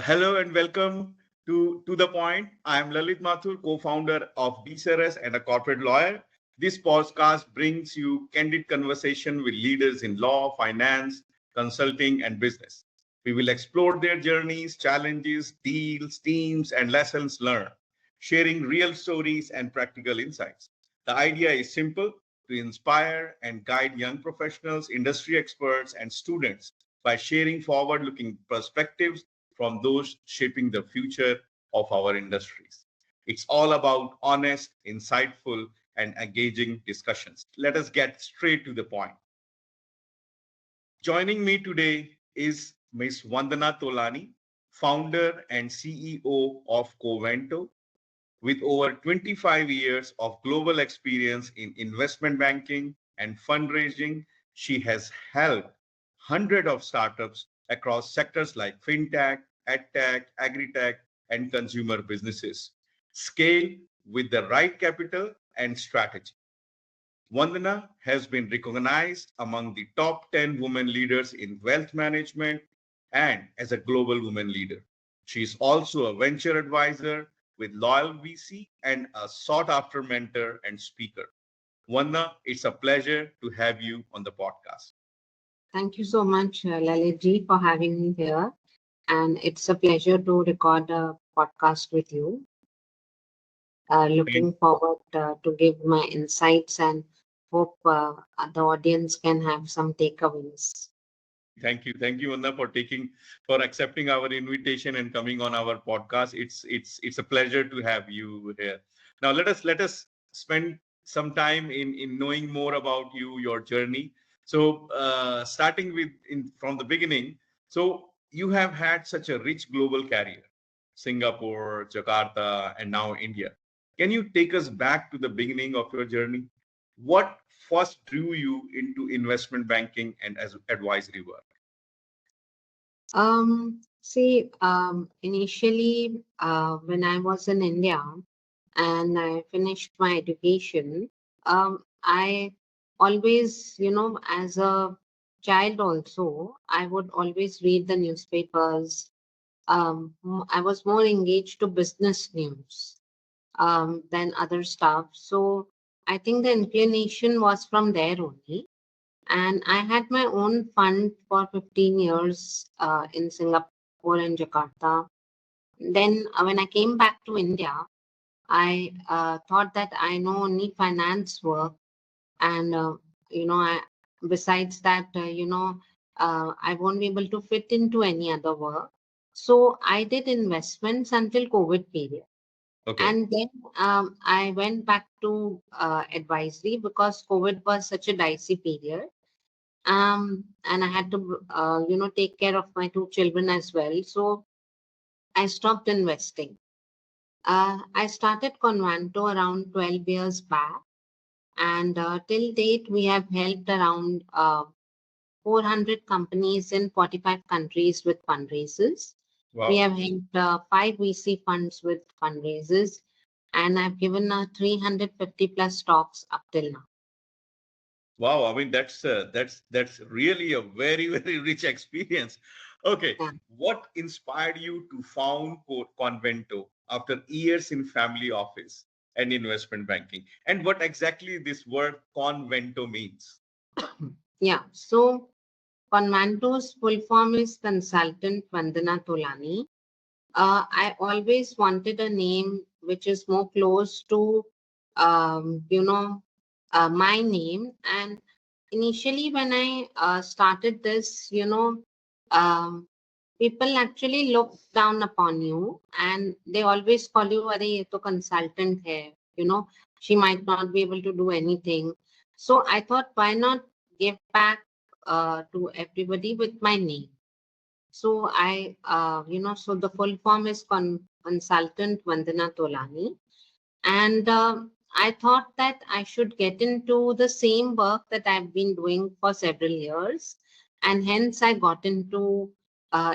Hello and welcome to The Point. I am Lalit Mathur, co-founder of DCirrus and a corporate lawyer. This podcast brings you candid conversation with leaders in law, finance, consulting, and business. We will explore their journeys, challenges, deals, teams, and lessons learned, sharing real stories and practical insights. The idea is simple: to inspire and guide young professionals, industry experts, and students by sharing forward-looking perspectives from those shaping the future of our industries. It's all about honest, insightful, and engaging discussions. Let us get straight to the point. Joining me today is Ms. Vandana Tolani, founder and CEO of Convanto. With over 25 years of global experience in investment banking and fundraising, she has helped hundreds of startups across sectors like fintech, edtech, agritech, and consumer businesses scale with the right capital and strategy. Vandana has been recognized among the top 10 women leaders in wealth management and as a global women leader. She is also a venture advisor with Loyal VC and a sought after mentor and speaker. Vandana, it's a pleasure to have you on the podcast. Thank you so much, Lalit ji, for having me here. And it's a pleasure to record a podcast with you. Looking forward to give my insights and hope the audience can have some takeaways. Thank you, Vandana, for accepting our invitation and coming on our podcast. It's a pleasure to have you here. Now let us spend some time in knowing more about you, your journey. So starting from the beginning. So you have had such a rich global career: Singapore, Jakarta, and now India. Can you take us back to the beginning of your journey? What first drew you into investment banking and as advisory work? Initially, when I was in India and I finished my education, I always, as a child also, I would always read the newspapers. I was more engaged to business news than other stuff. So I think the inclination was from there only. And I had my own fund for 15 years in Singapore and Jakarta. Then when I came back to India, I thought that I know only finance work. And, besides that, I won't be able to fit into any other work. So I did investments until COVID period. Okay. And then I went back to advisory because COVID was such a dicey period. And I had to, take care of my two children as well. So I stopped investing. I started Convanto around 12 years back. And till date, we have helped around 400 companies in 45 countries with fundraisers. Wow. We have helped 5 VC funds with fundraisers. And I've given 350 plus talks up till now. Wow, I mean that's really a very very rich experience. Okay, Yeah. what inspired you to found Convento after years in family office and investment banking, and what exactly this word Convento means? Yeah. So Convanto's full form is Consultant Vandana Tolani. I always wanted a name which is more close to, my name. And initially, when I started this, people actually look down upon you and they always call you, "Arey, ye to consultant hai, she might not be able to do anything." So I thought, why not give back to everybody with my name? So so the full form is Consultant Vandana Tolani. And I thought that I should get into the same work that I've been doing for several years. And hence I got into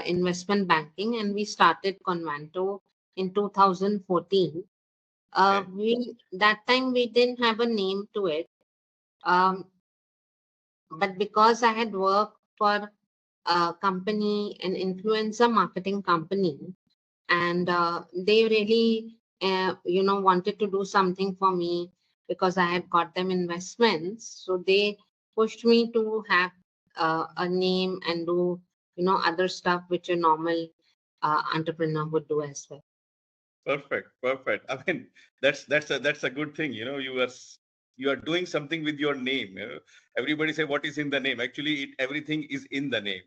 investment banking and we started Convanto in 2014. That time we didn't have a name to it. Um, but because I had worked for a company, an influencer marketing company, and they really, wanted to do something for me because I had got them investments. So they pushed me to have a name and do, other stuff which a normal entrepreneur would do as well. Perfect, perfect. I mean, that's a good thing. You are doing something with your name. Everybody say what is in the name. Actually, everything is in the name.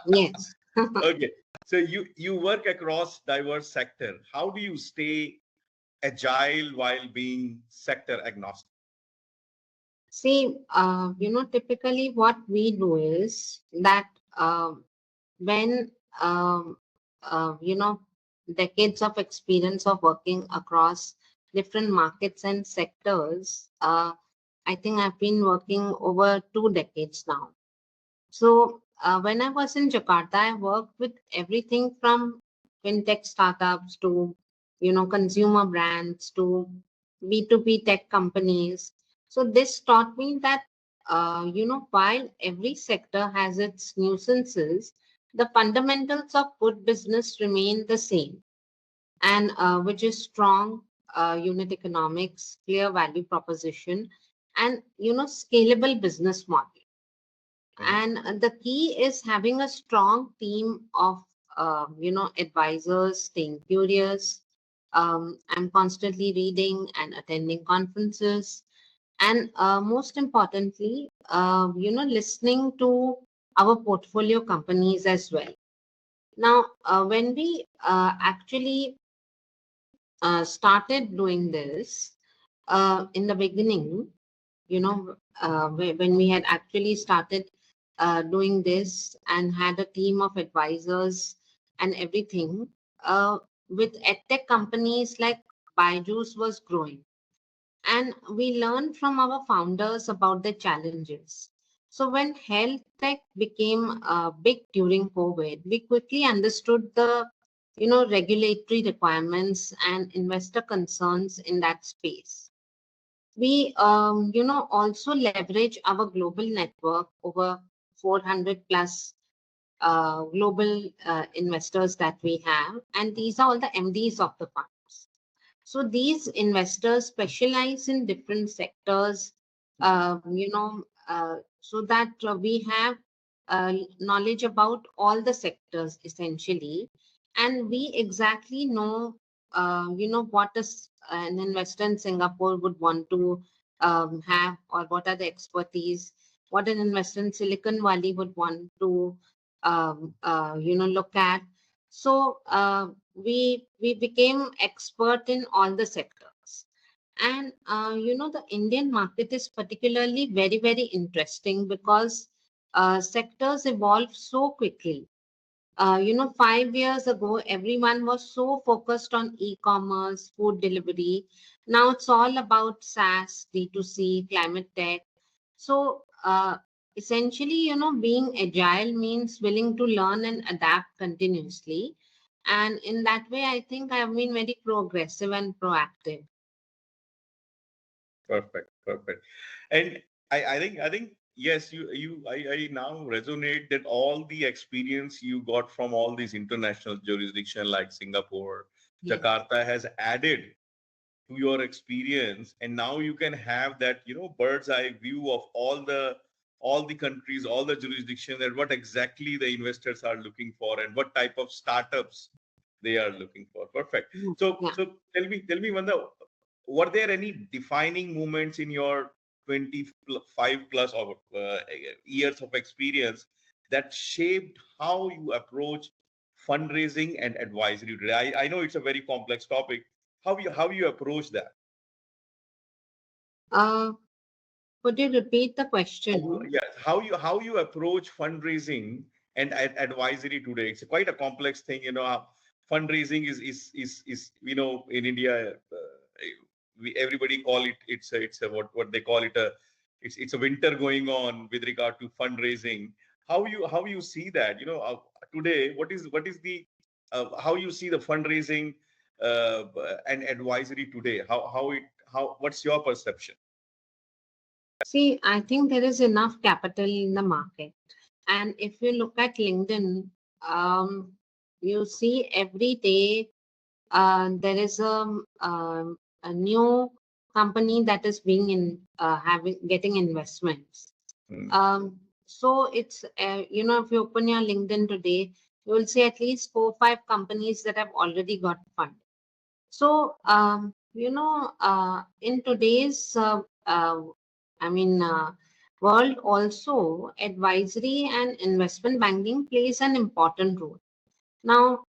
Yes. Okay. So you work across diverse sector. How do you stay agile while being sector agnostic? See, typically what we do is that when, um, decades of experience of working across different markets and sectors, I think I've been working over 2 decades now. So when I was in Jakarta, I worked with everything from fintech startups to, consumer brands to B2B tech companies. So this taught me that, while every sector has its nuisances, the fundamentals of good business remain the same, and which is strong unit economics, clear value proposition, and, scalable business model. Mhm. And the key is having a strong team of, advisors, staying curious. I'm constantly reading and attending conferences. And most importantly, listening to our portfolio companies as well. Now, when we actually started doing this in the beginning, when we had actually started doing this and had a team of advisors and everything, uh, with edtech companies like Byju's was growing. And we learned from our founders about the challenges. So when health tech became big during COVID, we quickly understood the, regulatory requirements and investor concerns in that space. We, also leverage our global network over 400 plus global investors that we have, and these are all the MDs of the funds. So these investors specialize in different sectors, so that we have knowledge about all the sectors essentially, and we exactly know, what is an investor in Singapore would want to have, or what are the expertise, what an investor in Silicon Valley would want to, look at. So we became expert in all the sectors. And the Indian market is particularly very interesting because sectors evolve so quickly. 5 years ago, everyone was so focused on e-commerce, food delivery. Now it's all about SaaS, D2C, climate tech. So essentially, being agile means willing to learn and adapt continuously. And in that way, I think I have been very progressive and proactive. Perfect, perfect. And I think yes, I now resonate that all the experience you got from all these international jurisdiction like Singapore, Yes. Jakarta has added to your experience, and now you can have that bird's eye view of all the countries, all the jurisdictions, and what exactly the investors are looking for and what type of startups they are looking for. Perfect. Mm, So yeah. so tell me Vanda, were there any defining moments in your 25 plus of years of experience that shaped how you approach fundraising and advisory today? I know it's a very complex topic. How you approach that? Uh, could you repeat the question? Yes, how you approach fundraising and advisory today? It's quite a complex thing. Fundraising is in India, everybody call it, it's a what they call it, it's a winter going on with regard to fundraising. How you see that? Today, what is the how you see the fundraising uh, and advisory today? How what's your perception? See, I think there is enough capital in the market. And if you look at LinkedIn, um, you see every day there is a new company that is being in getting investments. Mm. So it's if you open your LinkedIn today, you will see at least 4 or 5 companies that have already got funded. So in today's I mean world, also advisory and investment banking plays an important role. Now,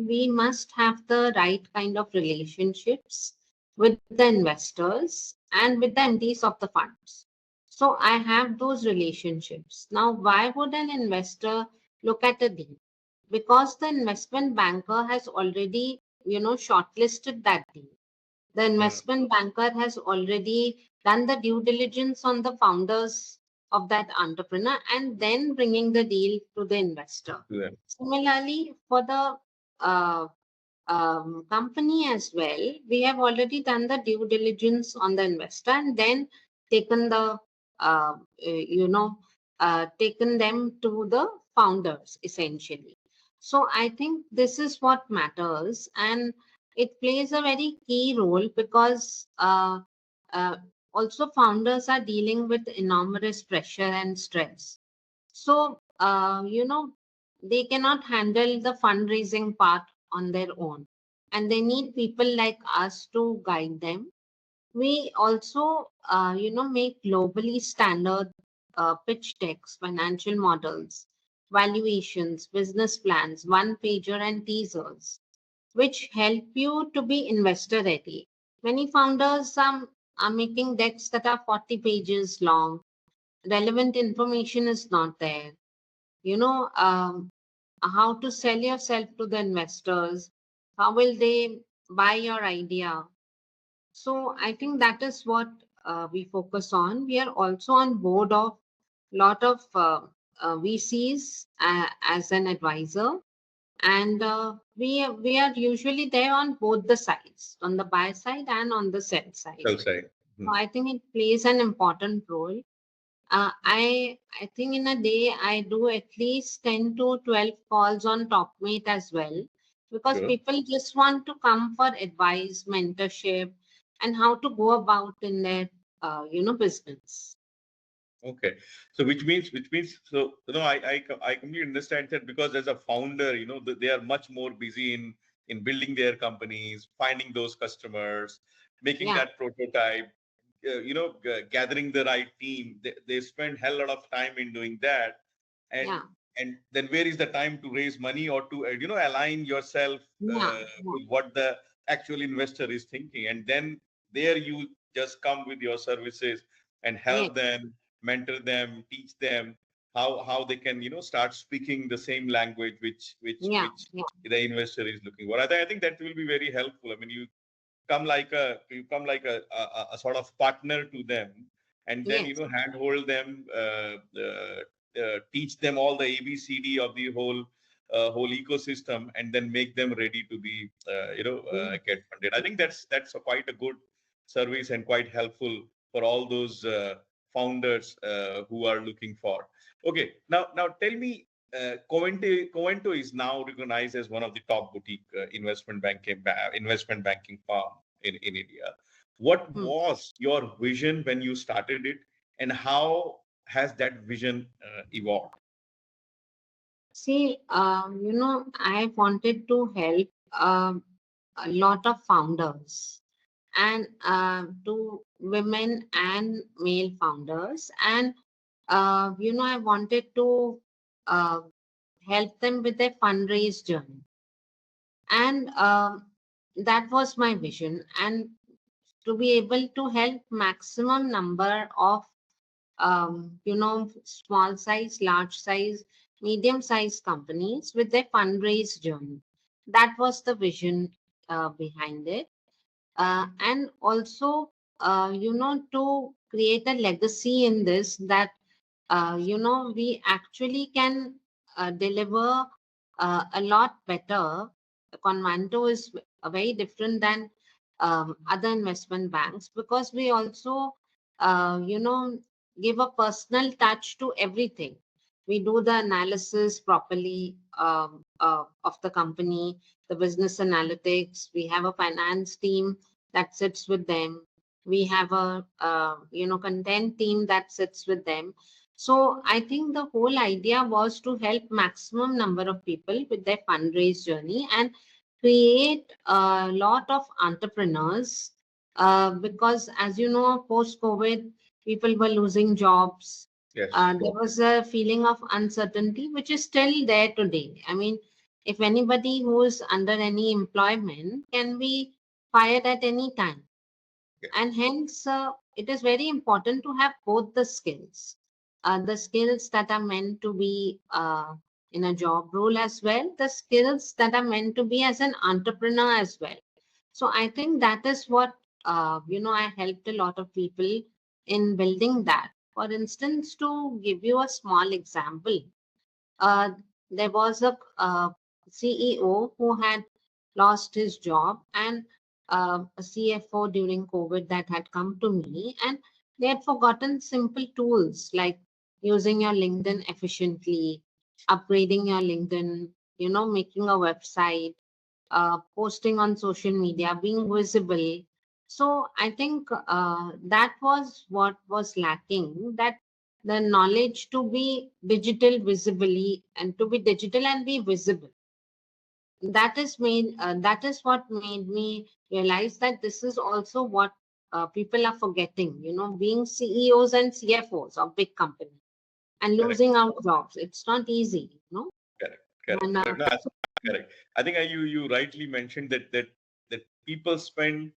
we must have the right kind of relationships with the investors and with the MDs of the funds. So I have those relationships. Now, why would an investor look at a deal? Because the investment banker has already, shortlisted that deal. The Mm. investment banker has already done the due diligence on the founders of that entrepreneur and then bringing the deal to the investor. Yeah. Similarly, for the uh, company as well, we have already done the due diligence on the investor and then taken the, taken them to the founders essentially. So I think this is what matters, and it plays a very key role because uh, also founders are dealing with enormous pressure and stress. So, they cannot handle the fundraising part on their own, and they need people like us to guide them. We also, make globally standard pitch decks, financial models, valuations, business plans, one pager, and teasers, which help you to be investor ready. Many founders are making decks that are 40 pages long. Relevant information is not there. You know, how to sell yourself to the investors, how will they buy your idea. So I think that is what we focus on. We are also on board of lot of VCs as an advisor, and we are usually there on both the sides, on the buy side and on the sell side. Sell side. So Mm. I think it plays an important role. I think in a day I do at least 10 to 12 calls on TopMate as well, because Sure. people just want to come for advice, mentorship, and how to go about in their business. Okay. So which means so I completely understand that, because as a founder, they are much more busy in building their companies, finding those customers, making Yeah, that prototype, gathering the right team. They spend hell lot of time in doing that, and yeah, and then where is the time to raise money or to align yourself yeah, yeah. with what the actual investor is thinking, and then there you just come with your services and Yes, help them, mentor them, teach them how they can start speaking the same language which which yeah, which yeah. the investor is looking for. I think that will be very helpful. I mean, you come like a sort of partner to them, and then Yes, handhold them, teach them all the ABCD of the whole ecosystem, and then make them ready to be mm, get funded. I think that's quite a good service and quite helpful for all those founders who are looking for. Okay, now tell me, Covento is now recognized as one of the top boutique investment banking firm in India. What mm. was your vision when you started it, and how has that vision evolved? See, I wanted to help a lot of founders and to women and male founders, and I wanted to uh, help them with their fundraise journey, and that was my vision, and to be able to help maximum number of small size, large size, medium size companies with their fundraise journey. That was the vision behind it, and also to create a legacy in this, that we actually can deliver a lot better. Convanto is very different than other investment banks, because we also give a personal touch to everything. We do the analysis properly, of the company, the business analytics. We have a finance team that sits with them. We have a content team that sits with them. So I think the whole idea was to help maximum number of people with their fundraise journey and create a lot of entrepreneurs, because as you know, post COVID, people were losing jobs. Yes. There was a feeling of uncertainty, which is still there today. I mean, if anybody who is under any employment can be fired at any time. Yes. And hence, it is very important to have both the skills that are meant to be in a job role as well, the skills that are meant to be as an entrepreneur as well. So I think that is what, I helped a lot of people in building that. For instance, to give you a small example, uh, there was a CEO who had lost his job, and a CFO during COVID that had come to me, and they had forgotten simple tools like using your LinkedIn efficiently, upgrading your LinkedIn, making a website, posting on social media, being visible. So I think that was what was lacking, that the knowledge to be digital visibly and to be digital and be visible. That is what made me realize that this is also what people are forgetting, being CEOs and CFOs of big companies and Correct. losing out jobs. It's not easy, Correct. And, Correct. No, correct. I think you rightly mentioned that people spend,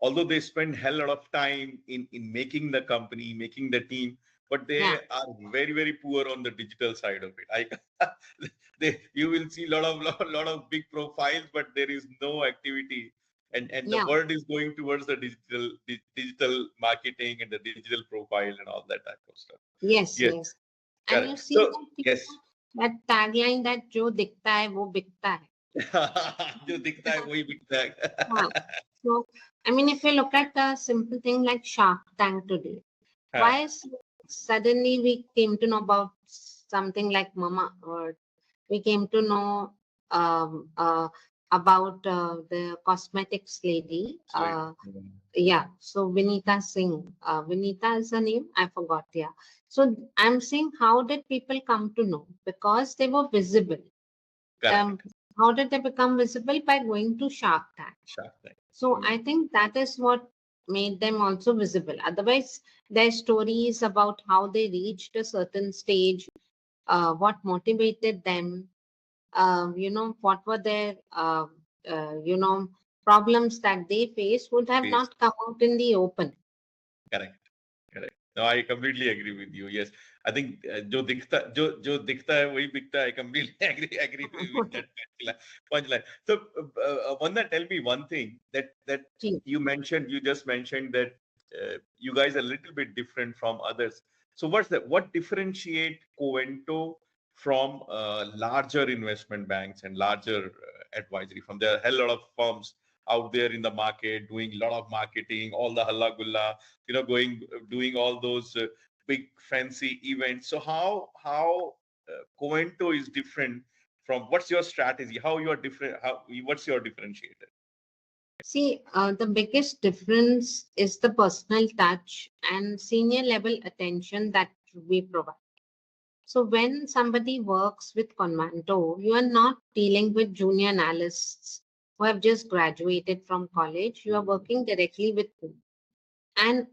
although they spend hell lot of time in making the company, making the team, but they yeah, are very poor on the digital side of it. You will see lot of big profiles, but there is no activity, and the yeah, world is going towards the digital marketing and the digital profile and all that type of stuff. yes, Yes, yes. And you correct. see So that, yes. that tagline that जो दिखता है वो बिकता है. जो दिखता है वही बिकता Yeah. है. So, I mean, if you look at a simple thing like Shark Tank today, हाँ, why suddenly we came to know about something like Mama, or we came to know about the cosmetics lady. Yeah, so Vinita Singh. Vinita is her name. I forgot. Yeah. So I'm saying, how did people come to know? Because they were visible. Um, correct. how did they become visible? By going to Shark Tank. Shark Tank. So I think that is what made them also visible. Otherwise, their stories about how they reached a certain stage, what motivated them, what were their, problems that they faced would have Please. not come out in the open. Correct. Correct. No, I completely agree with you. Yes, I think जो दिखता है वही बिकता है. I completely agree with that punchline. So, Vanda, tell me one thing that Gee. you just mentioned that you guys are a little bit different from others. So what differentiate Covento from larger investment banks and larger advisory firms? There are a hell lot of firms out there in the market doing a lot of marketing, all the halla gulla, doing all those big fancy events. So how Covento is different from, what's your strategy? How you are different? What's your differentiator? See, the biggest difference is the personal touch and senior level attention that we provide. So when somebody works with Convanto, you are not dealing with junior analysts who have just graduated from college. You are working directly with them. And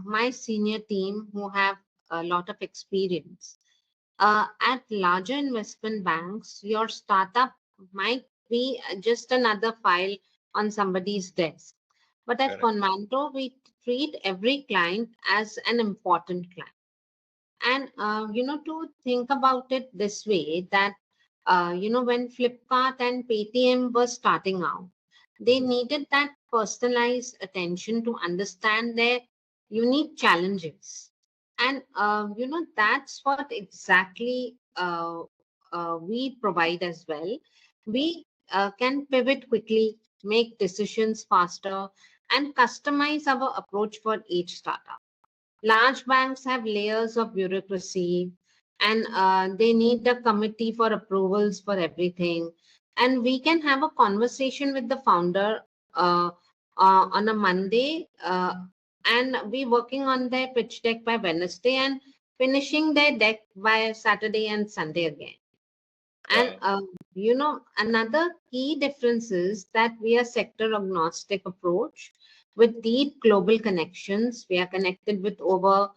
my senior team who have a lot of experience. At larger investment banks, your startup might be just another file on somebody's desk. But at Correct. Convanto, we treat every client as an important client. And, to think about it this way, that, when Flipkart and Paytm were starting out, they needed that personalized attention to understand their unique challenges. And, that's what exactly we provide as well. We can pivot quickly, make decisions faster, and customize our approach for each startup. Large banks have layers of bureaucracy, and they need a committee for approvals for everything. And we can have a conversation with the founder on a Monday, and be working on their pitch deck by Wednesday and finishing their deck by Saturday and Sunday again. And Right. another key difference is that we are sector agnostic approach with deep global connections. We are connected with over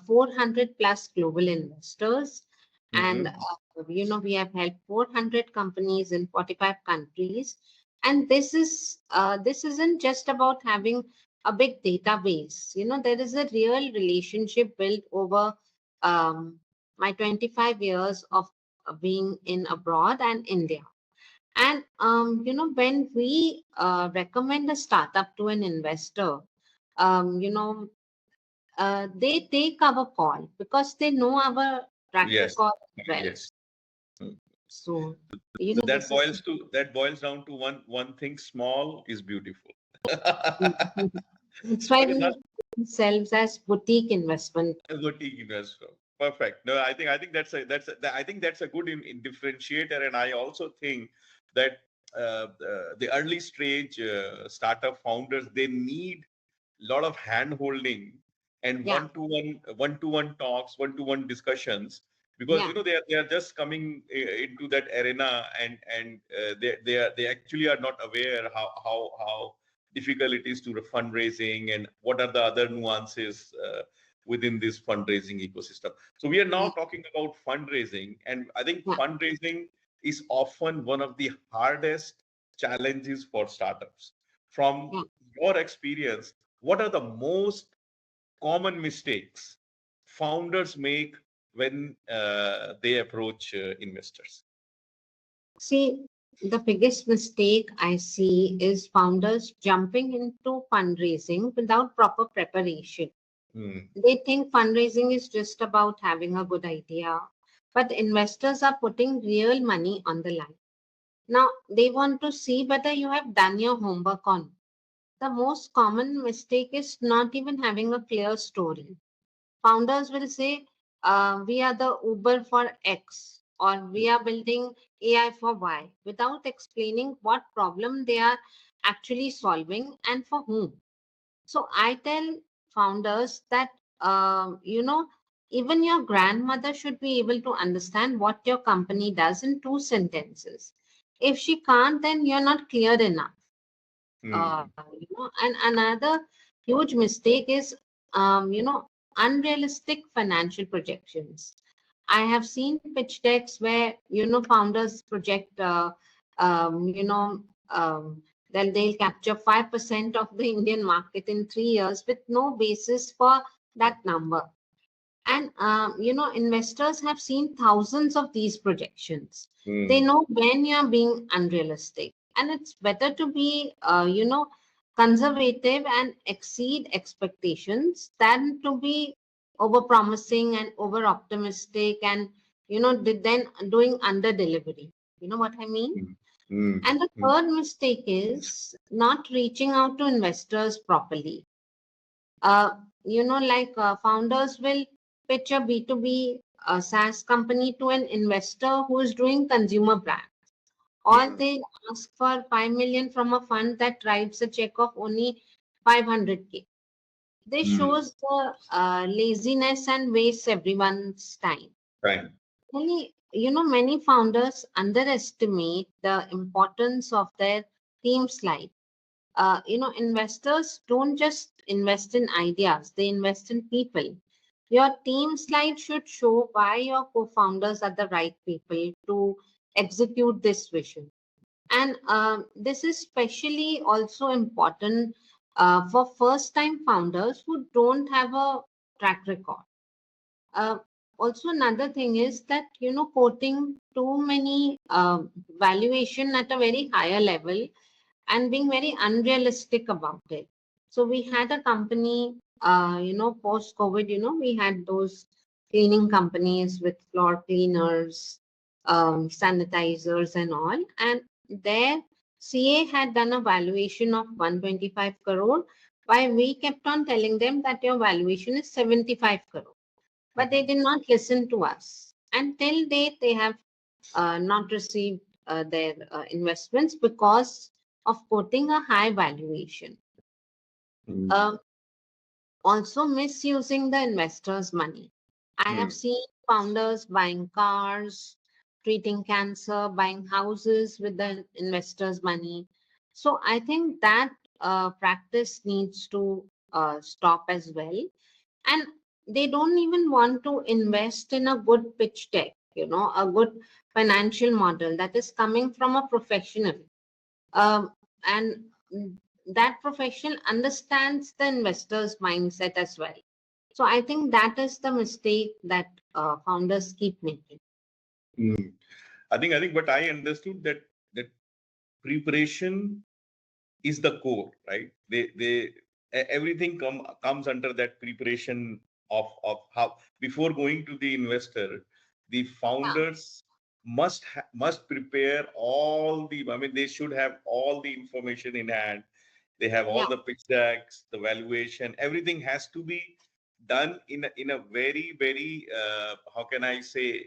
400 plus global investors, and Mm-hmm. we have helped 400 companies in 45 countries. And this isn't just about having a big database. There is a real relationship built over my 25 years of being in abroad and India. And when we recommend a startup to an investor, um, you know, they take our call because they know our track Yes. record well. Yes. Mm. So, So that this is boils down to one thing: small is beautiful. that's why Okay, we themselves as boutique investment. boutique investor. Perfect. No, I think I think that's a good differentiator, and I also think that the early stage startup founders, they need a lot of hand holding and Yeah, one-to-one talks, one-to-one discussions, because yeah, they are just coming into that arena, and they actually are not aware how difficult it is to fundraising and what are the other nuances within this fundraising ecosystem. So we are now yeah, talking about fundraising, and I think yeah. fundraising is often one of the hardest challenges for startups. From Yeah. your experience, what are the most common mistakes founders make when they approach investors? See, the biggest mistake I see is founders jumping into fundraising without proper preparation. Hmm. They think fundraising is just about having a good idea, but investors are putting real money on the line. Now, they want to see whether you have done your homework on. The most common mistake is not even having a clear story. Founders will say, we are the Uber for X, or we are building AI for Y, without explaining what problem they are actually solving and for whom. So I tell founders that, even your grandmother should be able to understand what your company does in 2 sentences. If she can't, then you're not clear enough. Hmm. And another huge mistake is, unrealistic financial projections. I have seen pitch decks where, founders project, then they'll capture 5% of the Indian market in 3 years with no basis for that number. And, investors have seen thousands of these projections. They Hmm. know when you're being unrealistic. And it's better to be, conservative and exceed expectations than to be over promising and over optimistic and, then doing under delivery. You know what I mean? Hmm. Hmm. And the Hmm. third mistake is not reaching out to investors properly. Founders will pitch a B2B SaaS company to an investor who is doing consumer brand, or Hmm. they ask for 5 million from a fund that writes a check of only 500K. This Hmm. shows the laziness and wastes everyone's time. Right. Many founders underestimate the importance of their team slide. Investors don't just invest in ideas, they invest in people. Your team slide should show why your co-founders are the right people to execute this vision. And this is especially also important for first-time founders who don't have a track record. Uh, Also, another thing is that, quoting too many valuation at a very higher level and being very unrealistic about it. So we had a company, post COVID, we had those cleaning companies with floor cleaners, sanitizers, and all. And their CA had done a valuation of 125 crore, while we kept on telling them that your valuation is 75 crore. But they did not listen to us. And till date, they have not received their investments because of quoting a high valuation. Mm. Um, Also, misusing the investors' money. I have Mm. seen founders buying cars, treating cancer, buying houses with the investors' money. So I think that practice needs to stop as well. And they don't even want to invest in a good pitch deck, a good financial model that is coming from a professional. And that professional understands the investor's mindset as well. So I think that is the mistake that founders keep making. Mm. I think, but I understood that preparation is the core, right? Everything comes under that preparation of how before going to the investor, the Yeah, founders must prepare all the. I mean, they should have all the information in hand. They have all yeah, the pitch decks, the valuation, everything has to be done in a very very how can I say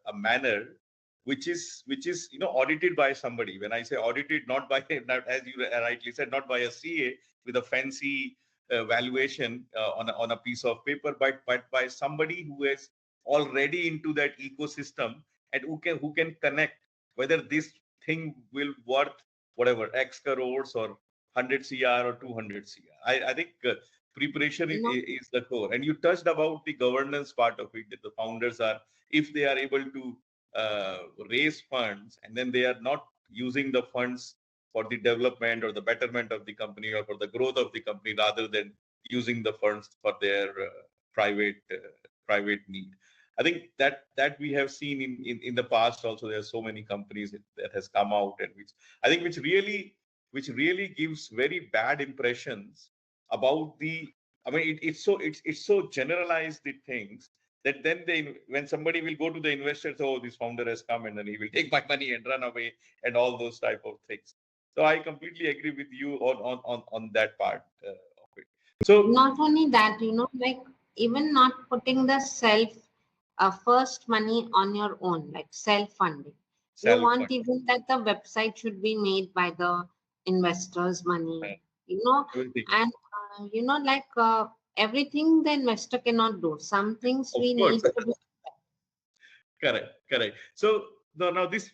a manner which is audited by somebody. When I say audited, not by not, as you rightly said, not by a CA with a fancy valuation on a piece of paper, but by somebody who is already into that ecosystem and who can connect whether this thing will worth whatever X crores or 100 CR or 200 CR. I think preparation you know, is the core. And you touched about the governance part of it, that the founders are, if they are able to uh, raise funds and then they are not using the funds for the development or the betterment of the company or for the growth of the company rather than using the funds for their private private need. I think that we have seen in the past also. There are so many companies that has come out, and which really gives very bad impressions about the. I mean, it's so generalized the things that then when somebody will go to the investors, oh, this founder has come and then he will take my money and run away and all those type of things. So I completely agree with you on that part of it. So not only that, like even not putting the self first money on your own, like self funding. You self want fund, even that the website should be made by the investors' money, you know, everything, and like everything the investor cannot do. Some things of we course. need to be. Correct, correct. So now this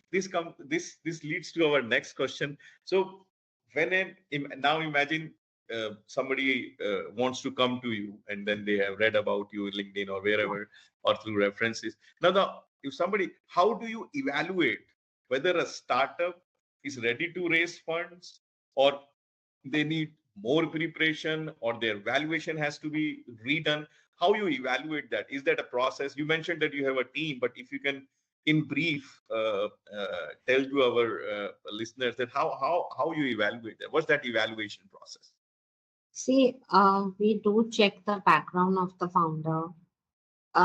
leads to our next question. So now imagine somebody wants to come to you and then they have read about you in LinkedIn or wherever or through references. Now, if somebody, how do you evaluate whether a startup is ready to raise funds or they need more preparation or their valuation has to be redone? How you evaluate that? Is that a process? You mentioned that you have a team, but if you can in brief tell to our listeners that how you evaluate that, what's that evaluation process? See, we do check the background of the founder.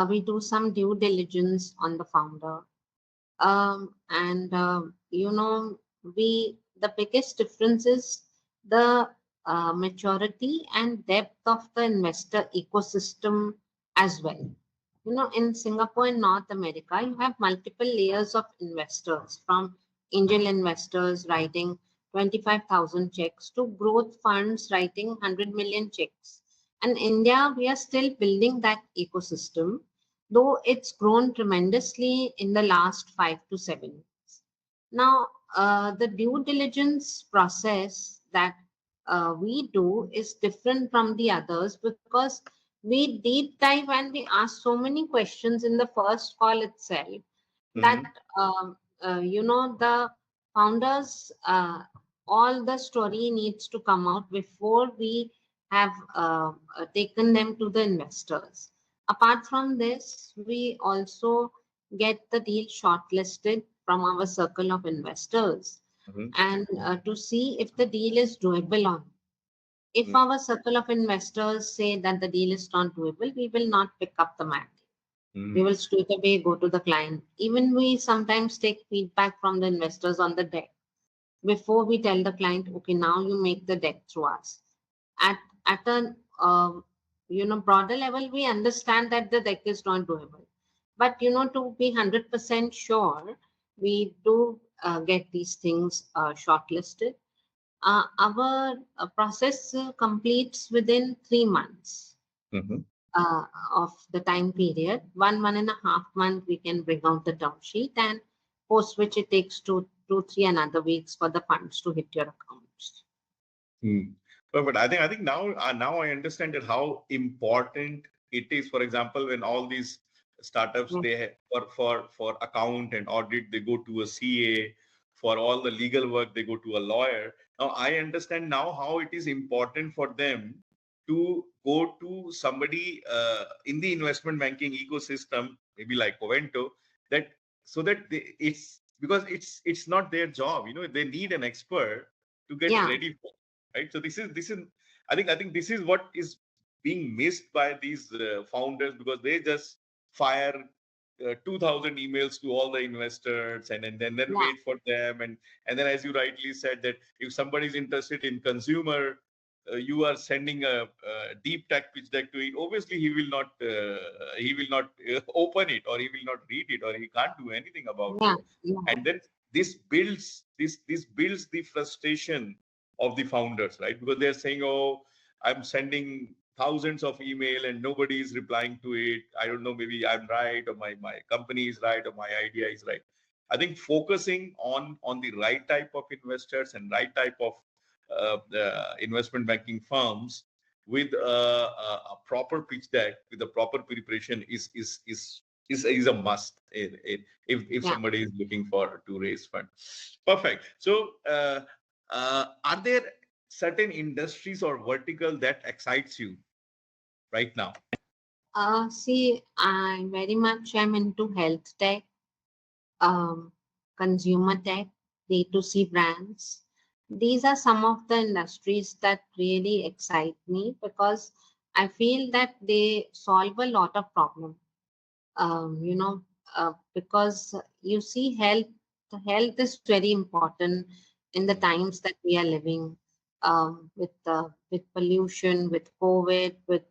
We do some due diligence on the founder. And we the biggest difference is the maturity and depth of the investor ecosystem as well. In Singapore and North America, you have multiple layers of investors, from angel investors writing 25,000 checks to growth funds writing 100 million checks. And India, we are still building that ecosystem, though it's grown tremendously in the last 5 to 7 years. Now, the due diligence process that we do is different from the others because we deep dive and we ask so many questions in the first call itself that Mm-hmm. the founders, all the story needs to come out before we have taken them to the investors. Apart from this, we also get the deal shortlisted from our circle of investors Mm-hmm. and to see if the deal is doable on. If our circle of investors say that the deal is not doable, we will not pick up the mandate. We Mm-hmm. will straight away go to the client. Even we sometimes take feedback from the investors on the deck before we tell the client, okay, now you make the deck through us. At at a broader level, we understand that the deck is not doable. But to be 100% sure, we do get these things shortlisted. Our process completes within 3 months Mhm. uh, of the time period. 1.5 month, we can bring out the term sheet, and post which it takes two, 3 another weeks for the funds to hit your accounts. Hmm. But I think now I understand that how important it is. For example, when all these startups Yeah, for account and audit they go to a CA. For all the legal work they go to a lawyer. Now I understand now how it is important for them to go to somebody in the investment banking ecosystem, maybe like Covento, that so that it's because it's not their job. They need an expert to get yeah, ready for, right? So this is I think this is what is being missed by these founders, because they just fire 2000 emails to all the investors, and then yeah, wait for them, and then, as you rightly said, that if somebody is interested in consumer, you are sending a deep tech pitch deck to it. Obviously he will not open it, or he will not read it, or he can't do anything about it. yeah, yeah, And then this builds the frustration of the founders, right? Because they're saying, oh, I'm sending thousands of email and nobody is replying to it. I don't know, maybe I'm right, or my company is right, or my idea is right. I think focusing on the right type of investors and right type of investment banking firms with a proper pitch deck, with a proper preparation is a must, if yeah. somebody is looking for to raise fund. Perfect. So are there certain industries or vertical that excites you right now? See, I very much am into health tech, um, consumer tech, D2C brands. These are some of the industries that really excite me because I feel that they solve a lot of problems. Because you see, health is very important in the times that we are living, with pollution, with COVID, with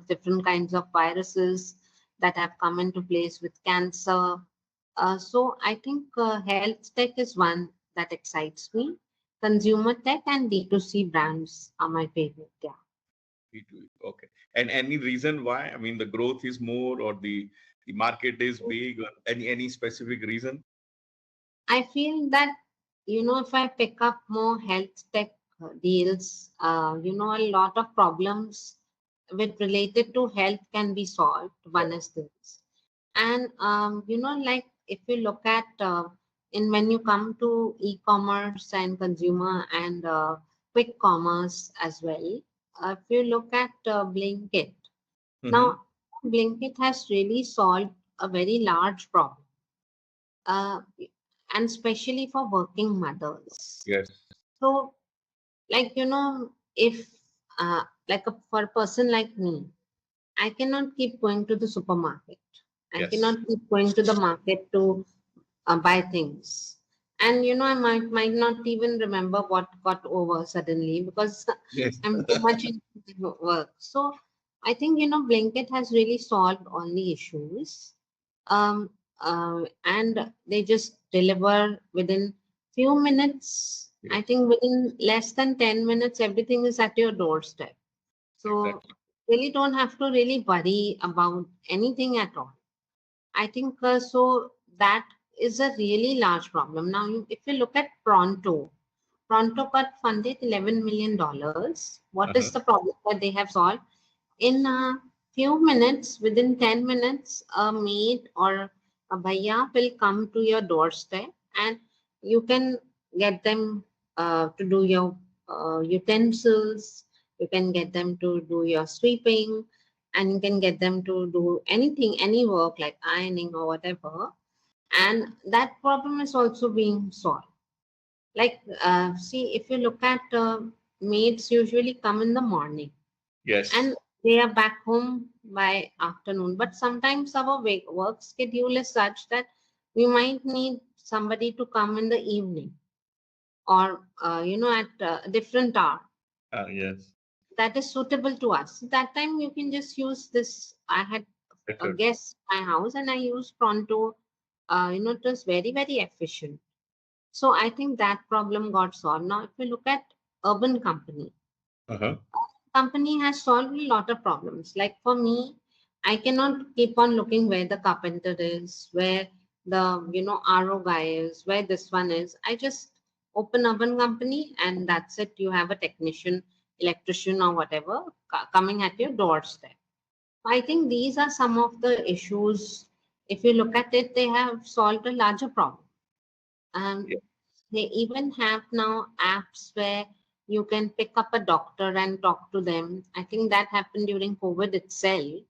different kinds of viruses that have come into place, with cancer. So I think health tech is one that excites me. Consumer tech and D2C brands are my favorite. Yeah. Okay. And any reason why? I mean, the growth is more, or the market is big, or any specific reason? I feel that, if I pick up more health tech deals, a lot of problems with related to health can be solved. One is this. And, like if you look at, when you come to e-commerce and consumer and quick commerce as well, if you look at Blinkit, Mm-hmm. now Blinkit has really solved a very large problem, uh, and especially for working mothers. Yes. So, like, if for a person like me, I cannot keep going to the supermarket. I Yes. cannot keep going to the market to buy things. And I might not even remember what got over suddenly because Yes. I'm too much into work. So I think Blinkit has really solved all the issues. Um, and they just deliver within few minutes. I Yes. think within less than 10 minutes, everything is at your doorstep. So Exactly. really don't have to really worry about anything at all. I think so that is a really large problem. Now, if you look at Pronto got funded $11 million. What is Uh-huh. the problem that they have solved? In a few minutes, within 10 minutes, a maid or a bhaiya will come to your doorstep and you can get them to do your utensils, you can get them to do your sweeping, and you can get them to do anything, any work like ironing or whatever. And that problem is also being solved. Like, see, if you look at maids usually come in the morning Yes. and they are back home by afternoon. But sometimes our work schedule is such that we might need somebody to come in the evening or, at a different hour Yes. that is suitable to us. That time you can just use this. I had Better. guests in my house, and I use Pronto. It was very, very efficient. So I think that problem got solved. Now, if we look at urban Uh-huh. company has solved a lot of problems. Like for me, I cannot keep on looking where the carpenter is, where the RO guy is, where this one is. I just open urban company and that's it. You have a technician, electrician or whatever coming at your doorstep. I think these are some of the issues. If you look at it, they have solved a larger problem. Yeah. Um, they even have now apps where you can pick up a doctor and talk to them. I think that happened during COVID itself.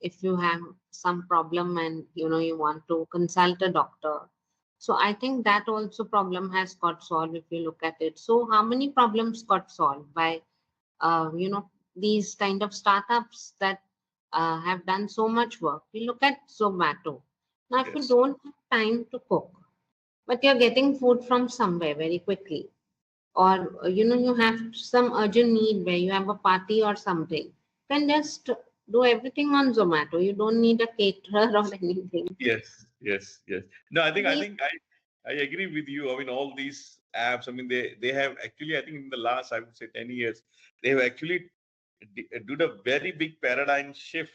If you have some problem and you want to consult a doctor. So I think that also problem has got solved if you look at it. So how many problems got solved by these kind of startups that have done so much work? You look at Zomato. Now, if you Yes. don't have time to cook, but you're getting food from somewhere very quickly, or you have some urgent need where you have a party or something, you can just do everything on Zomato. You don't need a caterer or anything. Yes. Yes. Yes. No, I think I These, think I agree with you. I mean, all these apps. I mean, they have actually. I think in the last, I would say, 10 years, they have actually did a very big paradigm shift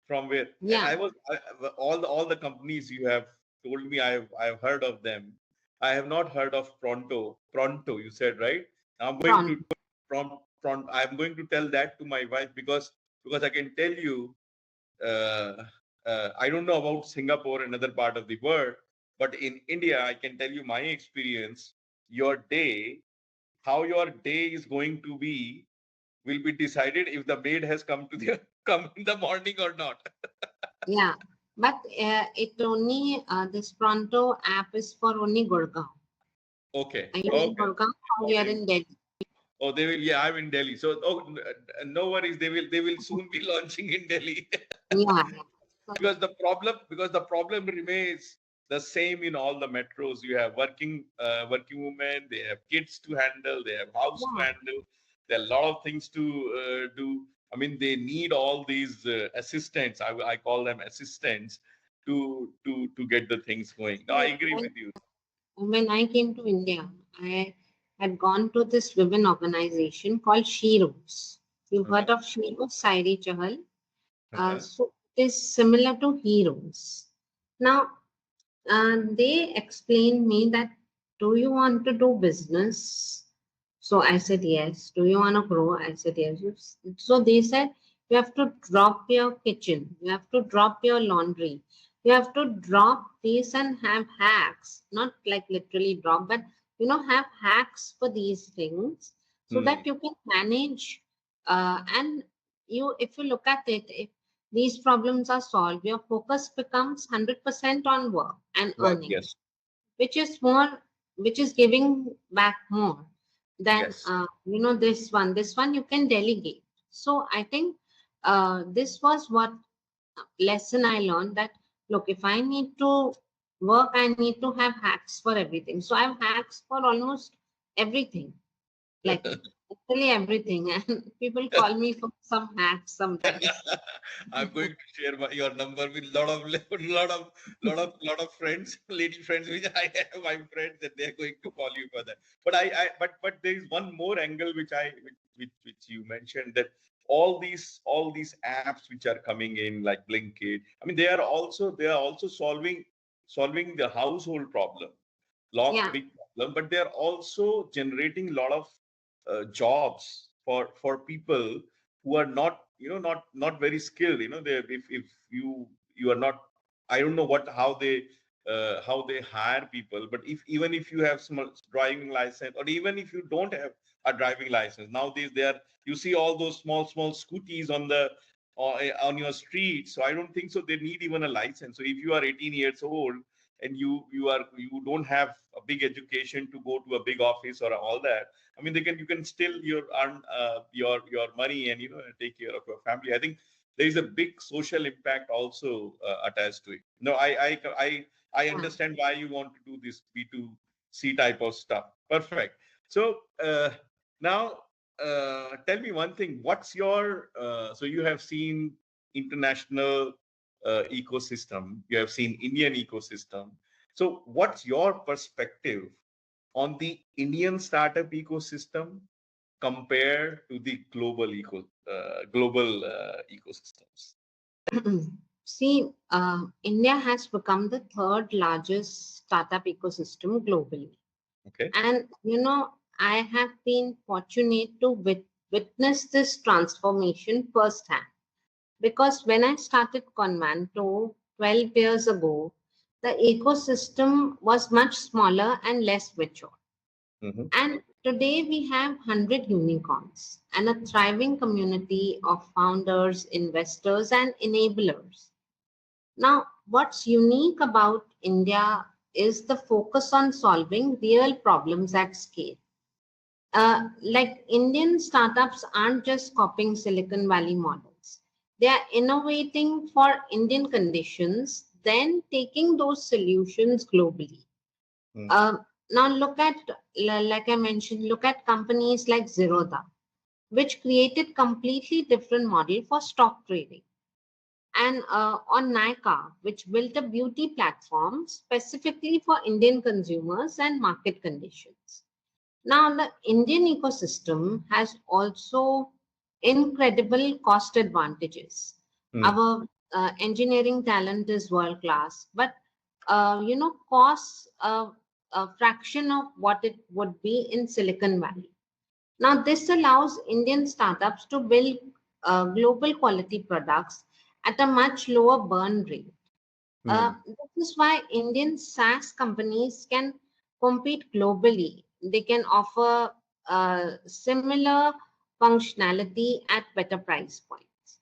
from where. And yeah, all the companies you have told me, I've heard of them. I have not heard of Pronto. Pronto, you said, right? I'm going prawn. to from I'm going to tell that to my wife, because I can tell you, uh, I don't know about Singapore and other part of the world, but in India, I can tell you my experience. Your day, how your day is going to be, will be decided if the maid has come to the come in the morning or not. Yeah, but it only this Pronto app is for only Gurgaon. Okay, Are you in okay, Gurgaon or you are okay. in Delhi? Oh, they will. Yeah, I'm in Delhi. So, no worries. They will soon be launching in Delhi. Yeah, yeah. So, Because the problem remains the same in all the metros. You have working women, they have kids to handle, they have house to yeah, handle. There are a lot of things to do. I mean, they need all these assistants. I call them assistants to get the things going. No, I so agree with you. when I came to India, I had gone to this women organization called Sheroes. You've heard Uh-huh, of Sheroes, Sairi Chahal? uh-huh, So it is similar to Heroes. Now, they explained me that, do you want to do business? So I said yes. Do you want to grow? I said yes. So they said you have to drop your kitchen, you have to drop your laundry, you have to drop these and have hacks, not like literally drop, but have hacks for these things so hmm, that you can manage. And if you look at it, if these problems are solved, your focus becomes 100% on work and work. earning, Yes, which is more, which is giving back more than yes. this one you can delegate. So I think this was what lesson I learned, that look, if I need to work, I need to have hacks for everything. So I have hacks for almost everything, like literally everything. And people call me for some hacks sometimes. I'm going to share your number with lot of friends, lady friends, which I have my friends, that they're going to call you for that. But there is one more angle which you mentioned, that all these apps which are coming in, like Blinkit. I mean, they are also solving the household problem, long Yeah, big problem, but they are also generating a lot of jobs for people who are not, not very skilled. If you are not, I don't know how they hire people. But even if you have some driving license, or even if you don't have a driving license, nowadays you see all those small scooties on your street. So I don't think so they need even a license. So if you are 18 years old, and you don't have a big education to go to a big office or all that, I mean, you can still earn your money, and take care of your family. I think there is a big social impact also attached to it. No, I yeah. understand why you want to do this B2C type of stuff. Perfect. So now, tell me one thing. What's your so you have seen international ecosystem. You have seen Indian ecosystem. So what's your perspective on the Indian startup ecosystem compared to the global ecosystems? See, India has become the third largest startup ecosystem globally. Okay. And, I have been fortunate to witness this transformation firsthand. Because when I started Convanto 12 years ago, the ecosystem was much smaller and less mature. Mm-hmm. And today we have 100 unicorns and a thriving community of founders, investors, and enablers. Now, what's unique about India is the focus on solving real problems at scale. Like Indian startups aren't just copying Silicon Valley models. They are innovating for Indian conditions, then taking those solutions globally. Mm. Now look at, like I mentioned, look at companies like Zerodha, which created completely different model for stock trading. And on Nykaa, which built a beauty platform specifically for Indian consumers and market conditions. Now, the Indian ecosystem has also incredible cost advantages. Mm. Our engineering talent is world class, but costs a fraction of what it would be in Silicon Valley. Now, this allows Indian startups to build global quality products at a much lower burn rate. Mm. This is why Indian SaaS companies can compete globally. They can offer similar functionality at better price points.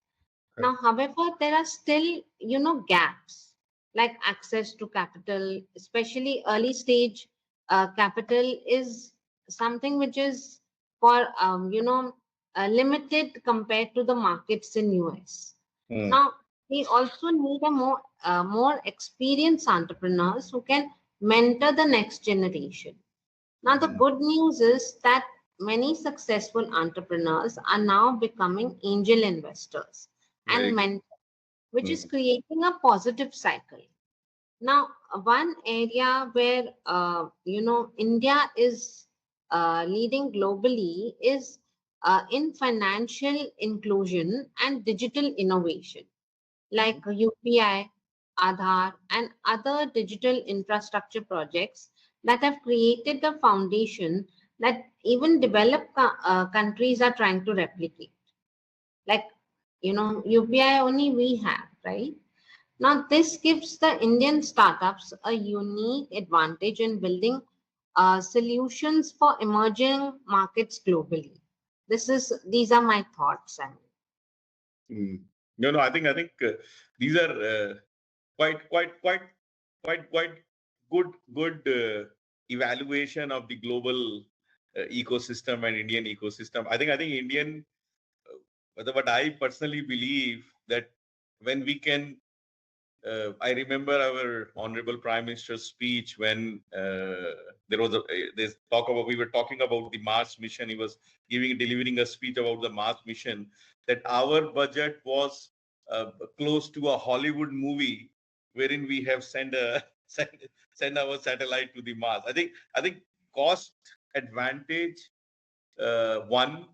Okay. Now, however, there are still, gaps like access to capital, especially early stage capital is something which is for, limited compared to the markets in US. Mm. Now, we also need a more experienced entrepreneurs who can mentor the next generation. Now, the Mm. good news is that many successful entrepreneurs are now becoming angel investors Very and good. mentors, which is Mm. creating a positive cycle. Now, one area where India is leading globally is in financial inclusion and digital innovation, like Mhm. UPI, Aadhaar, and other digital infrastructure projects that have created the foundation that even developed countries are trying to replicate. Like, UPI only we have, right? Now, this gives the Indian startups a unique advantage in building solutions for emerging markets globally. These are my thoughts. Mm. No, I think these are quite good evaluation of the global ecosystem and Indian ecosystem. I think Indian, what I personally believe that when we can, I remember our honorable Prime Minister's speech when there was this talk about, we were talking about the Mars mission. He was delivering a speech about the Mars mission, that our budget was close to a Hollywood movie wherein we have send our satellite to the Mars. I think cost advantage, one,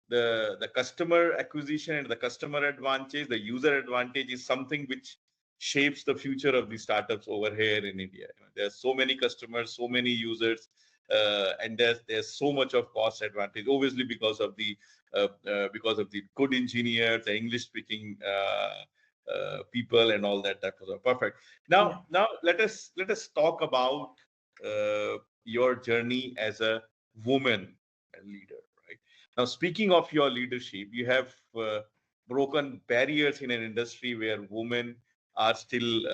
the customer acquisition and the customer advantage, the user advantage is something which shapes the future of the startups over here in India. There's so many customers, so many users, and there's so much of cost advantage, obviously because of the good engineers, the English speaking people, and all that type of stuff. Perfect. Yeah. Now let us talk about your journey as a woman leader. Right now, speaking of your leadership, you have broken barriers in an industry where women are still,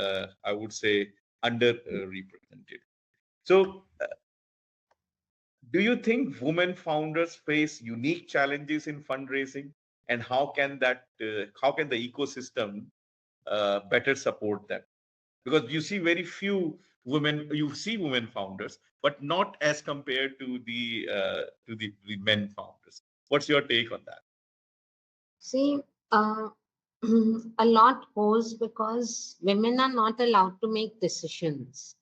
I would say, underrepresented. So, do you think women founders face unique challenges in fundraising, and how can the ecosystem better support them? Because you see very few women, you see women founders, but not as compared to the men founders. What's your take on that? See, uh, A lot goes because women are not allowed to make decisions.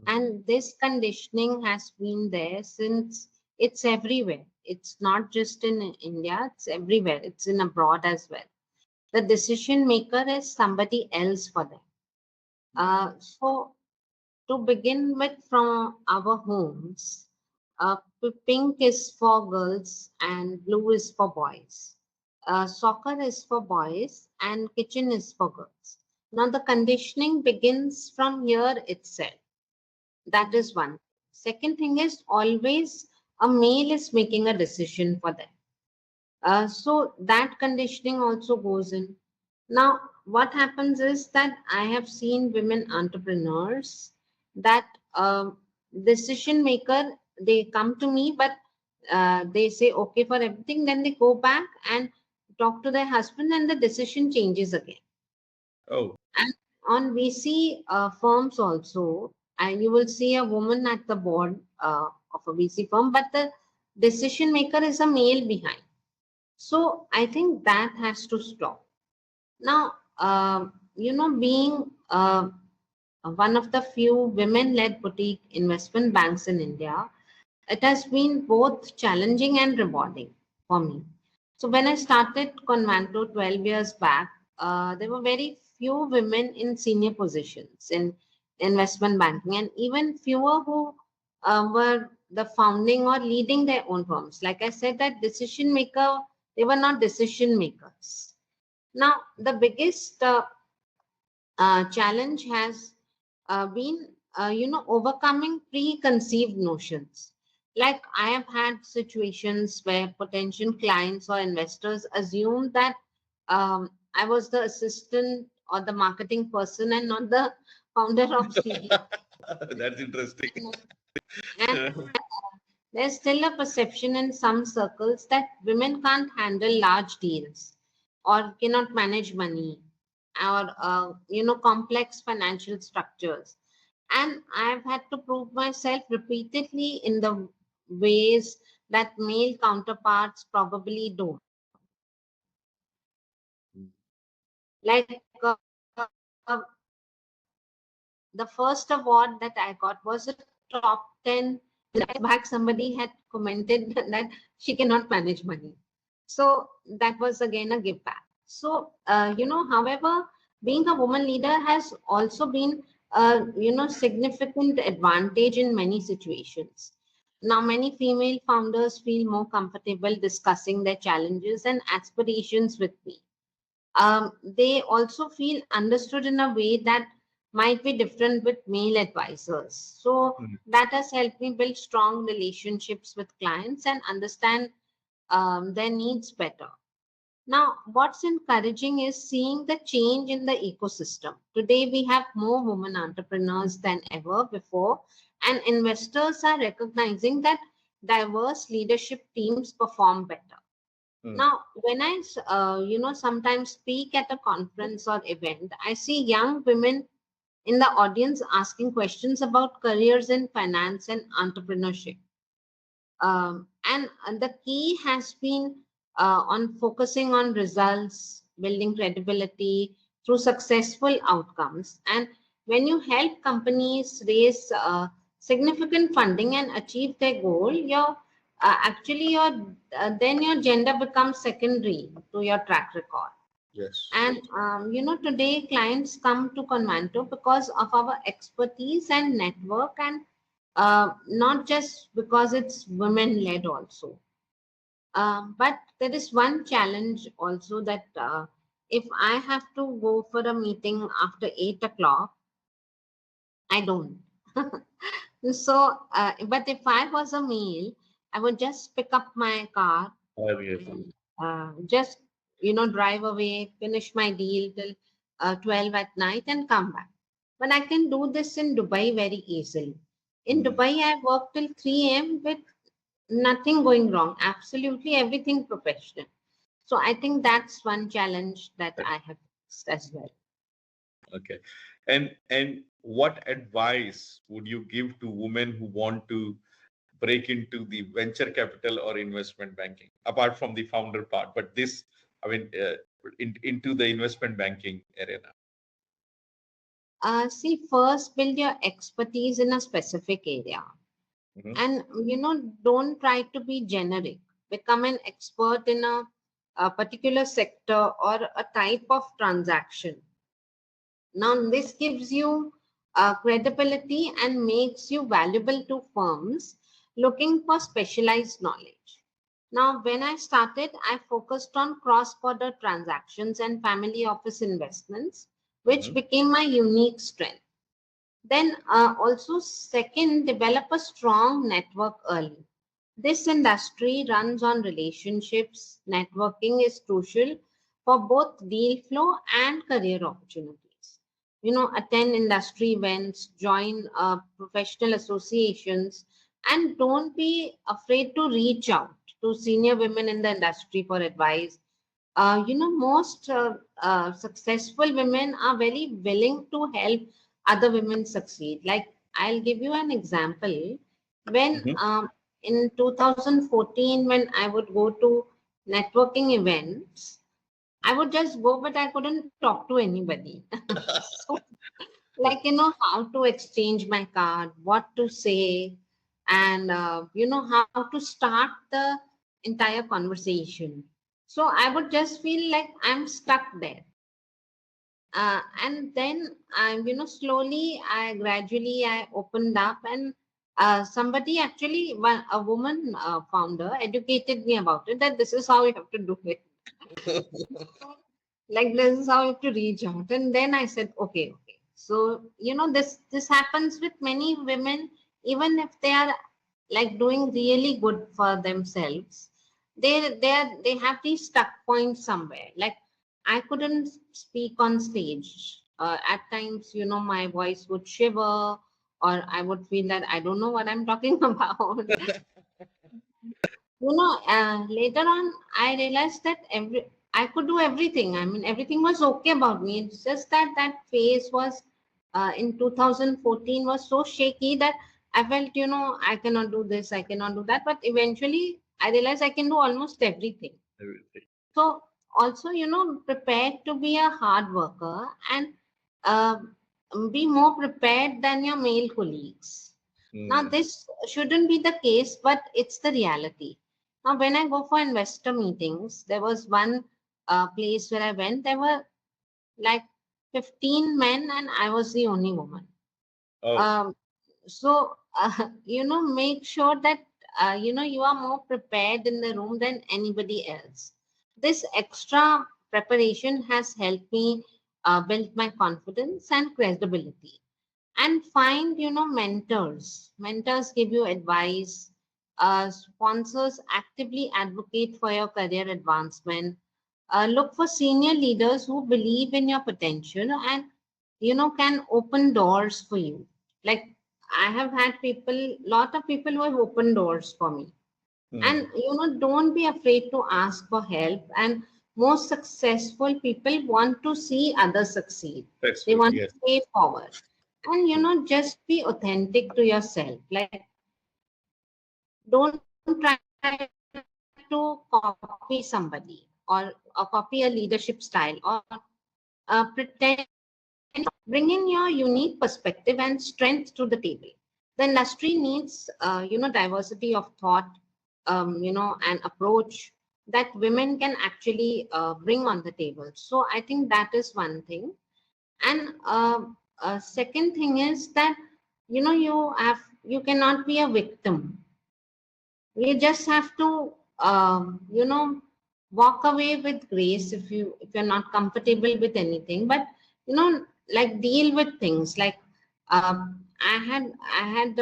And this conditioning has been there since it's everywhere. It's not just in India, it's everywhere. It's in abroad as well. The decision maker is somebody else for them. So to begin with, from our homes, pink is for girls and blue is for boys. Soccer is for boys and kitchen is for girls. Now, the conditioning begins from here itself. That is one. Second thing is always a male is making a decision for them. So that conditioning also goes in. Now, what happens is that I have seen women entrepreneurs that decision maker, they come to me, but they say okay for everything, then they go back and talk to their husband, and the decision changes again. Oh, And on VC firms also, and you will see a woman at the board of a VC firm, but the decision maker is a male behind. So I think that has to stop. Now, being one of the few women-led boutique investment banks in India, it has been both challenging and rewarding for me. So when I started Convanto 12 years back, there were very few women in senior positions in investment banking, and even fewer who were the founding or leading their own firms. Like I said, that decision maker, they were not decision makers. Now, the biggest challenge has been, overcoming preconceived notions. Like I have had situations where potential clients or investors assume that I was the assistant or the marketing person and not the founder of CEO. that's interesting. And there's still a perception in some circles that women can't handle large deals or cannot manage money or complex financial structures. And I've had to prove myself repeatedly in the ways that male counterparts probably don't. Like the first award that I got was a top 10. Back somebody had commented that she cannot manage money. So that was again a give back. So, however, being a woman leader has also been significant advantage in many situations. Now, many female founders feel more comfortable discussing their challenges and aspirations with me. They also feel understood in a way that might be different with male advisors. So Mm. that has helped me build strong relationships with clients and understand their needs better. Now, what's encouraging is seeing the change in the ecosystem. Today, we have more women entrepreneurs than ever before, and investors are recognizing that diverse leadership teams perform better. Mm. Now, when I, sometimes speak at a conference or event, I see young women in the audience asking questions about careers in finance and entrepreneurship. And the key has been on focusing on results, building credibility through successful outcomes. And when you help companies raise significant funding and achieve their goal, then your gender becomes secondary to your track record. Yes. And today clients come to Convanto because of our expertise and network, and not just because it's women led also. But there is one challenge also that if I have to go for a meeting after 8 o'clock, I don't. So, but if I was a male, I would just pick up my car Obviously. and just drive away, finish my deal till 12 at night and come back. But I can do this in Dubai very easily. In Mm. Dubai, I work till 3 a.m. with nothing going wrong, absolutely everything professional. So I think that's one challenge that I have faced as well. Okay. And what advice would you give to women who want to break into the venture capital or investment banking, apart from the founder part? But this, I mean, into the investment banking arena? See, first build your expertise in a specific area. Mhm. And, don't try to be generic. Become an expert in a particular sector or a type of transaction. Now, this gives you credibility and makes you valuable to firms looking for specialized knowledge. Now, when I started, I focused on cross-border transactions and family office investments, which Mhm. became my unique strength. Then, also, second, develop a strong network early. This industry runs on relationships. Networking is crucial for both deal flow and career opportunities. Attend industry events, join professional associations, and don't be afraid to reach out to senior women in the industry for advice. Most successful women are very willing to help other women succeed. Like, I'll give you an example. When Mhm. in 2014, when I would go to networking events, I would just go, but I couldn't talk to anybody. So, like, how to exchange my card, what to say, and, how to start the entire conversation. So I would just feel like I'm stuck there. And then, slowly, gradually, I opened up, and somebody actually, a woman founder, educated me about it, that this is how you have to do it. Like, this is how you have to reach out. And then I said, okay. So, this happens with many women, even if they are like doing really good for themselves. They have these stuck points somewhere. Like, I couldn't speak on stage. At times, my voice would shiver, or I would feel that I don't know what I'm talking about. Later on, I realized that I could do everything. I mean, everything was okay about me. It's just that that phase was in 2014 was so shaky that I felt, I cannot do this, I cannot do that. But eventually, I realized I can do almost everything. Everything. So also, prepared to be a hard worker and uh, be more prepared than your male colleagues. Now, Mm. this shouldn't be the case, but it's the reality. Now, when I go for investor meetings, there was one place where I went, there were like 15 men, and I was the only woman. Oh. Um, so, make sure that, you are more prepared in the room than anybody else. This extra preparation has helped me build my confidence and credibility. And find, mentors give you advice. Sponsors actively advocate for your career advancement. Look for senior leaders who believe in your potential and, can open doors for you. Like, I have had lot of people who have opened doors for me. Mm. And, don't be afraid to ask for help. And most successful people want to see others succeed. That's They good. want to Yes. pay forward. And, Mm. just be authentic to yourself. Like, don't try to copy somebody, or copy a leadership style, or pretend. Bring in your unique perspective and strength to the table. The industry needs, diversity of thought, and approach that women can actually bring on the table. So I think that is one thing. And second thing is that, you cannot be a victim. You just have to, walk away with grace if you're not comfortable with anything. But, like, deal with things. Like, I had